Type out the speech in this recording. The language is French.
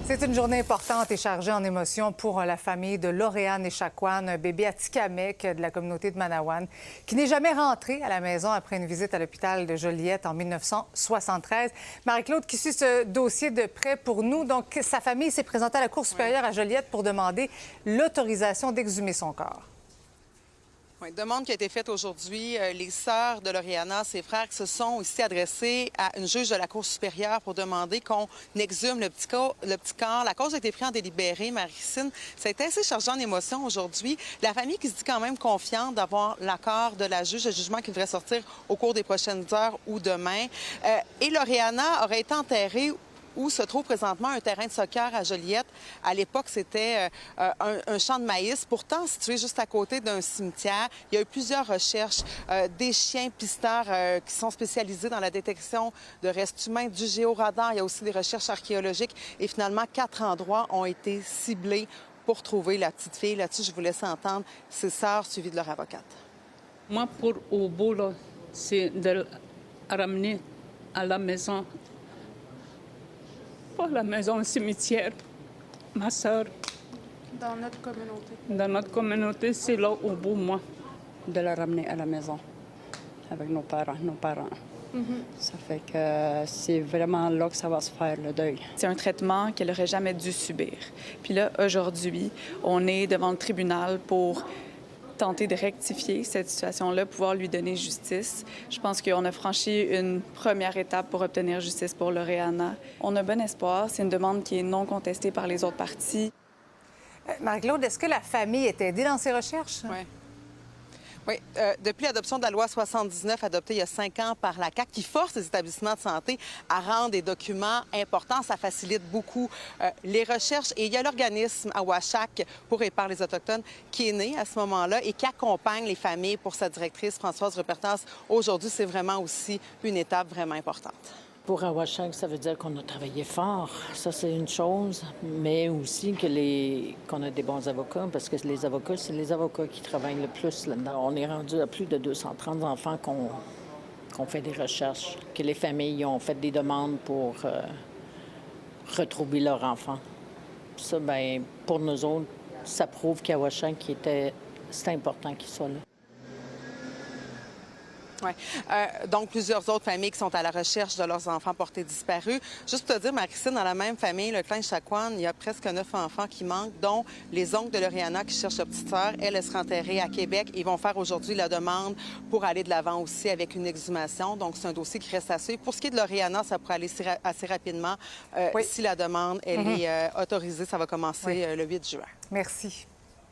C'est une journée importante et chargée en émotions pour la famille de Lauriane Echaquan, un bébé atikamekw de la communauté de Manawan, qui n'est jamais rentré à la maison après une visite à l'hôpital de Joliette en 1973. Marie-Claude, qui suit ce dossier de près pour nous. Donc, sa famille s'est présentée à la Cour supérieure à Joliette pour demander l'autorisation d'exhumer son corps. Oui, demande qui a été faite aujourd'hui. Les sœurs de Lauriana, ses frères, qui se sont ici adressés à une juge de la Cour supérieure pour demander qu'on exhume le petit corps. La cause a été prise en délibéré, Marie-Christine. Ça a été assez chargé en émotions aujourd'hui. La famille qui se dit quand même confiante d'avoir l'accord de la juge, le jugement qui devrait sortir au cours des prochaines heures ou demain. Et Lauriana aurait été enterrée où se trouve présentement un terrain de soccer à Joliette. À l'époque, c'était un champ de maïs, pourtant situé juste à côté d'un cimetière. Il y a eu plusieurs recherches, des chiens pisteurs qui sont spécialisés dans la détection de restes humains, du géoradar. Il y a aussi des recherches archéologiques. Et finalement, 4 endroits ont été ciblés pour trouver la petite fille. Là-dessus, je vous laisse entendre ses sœurs suivies de leur avocate. Moi, pour Obo, c'est de le ramener à la maison. Pas la maison, le cimetière. Ma sœur. Dans notre communauté. Dans notre communauté, c'est là au bout, moi. De la ramener à la maison avec nos parents. Ça fait que c'est vraiment là que ça va se faire, le deuil. C'est un traitement qu'elle n'aurait jamais dû subir. Puis là, aujourd'hui, on est devant le tribunal pour tenter de rectifier cette situation-là, pouvoir lui donner justice. Je pense qu'on a franchi une première étape pour obtenir justice pour Lauriana. On a bon espoir. C'est une demande qui est non contestée par les autres parties. Marie-Claude, est-ce que la famille est aidée dans ses recherches? Oui. Oui, depuis l'adoption de la loi 79, adoptée il y a 5 ans par la CAQ, qui force les établissements de santé à rendre des documents importants, ça facilite beaucoup les recherches. Et il y a l'organisme Awashak pour et par les Autochtones qui est né à ce moment-là et qui accompagne les familles pour sa directrice, Françoise Repertas. Aujourd'hui, c'est vraiment aussi une étape vraiment importante. Pour Awashak, ça veut dire qu'on a travaillé fort. Ça, c'est une chose, mais aussi qu'on a des bons avocats, parce que les avocats, c'est les avocats qui travaillent le plus là-dedans. On est rendu à plus de 230 enfants qu'on fait des recherches, que les familles ont fait des demandes pour retrouver leur enfant. Ça, bien, pour nous autres, ça prouve qu'Awashak, c'est important qu'il soit là. Oui. Donc, plusieurs autres familles qui sont à la recherche de leurs enfants portés disparus. Juste pour te dire, Marie-Christine, dans la même famille, le clan Echaquan, il y a presque 9 enfants qui manquent, dont les oncles de Lauriana qui cherchent leur petite sœur. Elle sera enterrée à Québec. Ils vont faire aujourd'hui la demande pour aller de l'avant aussi avec une exhumation. Donc, c'est un dossier qui reste à suivre. Pour ce qui est de Lauriana, ça pourrait aller assez rapidement. Oui. Si la demande elle est autorisée, ça va commencer le 8 juin. Merci.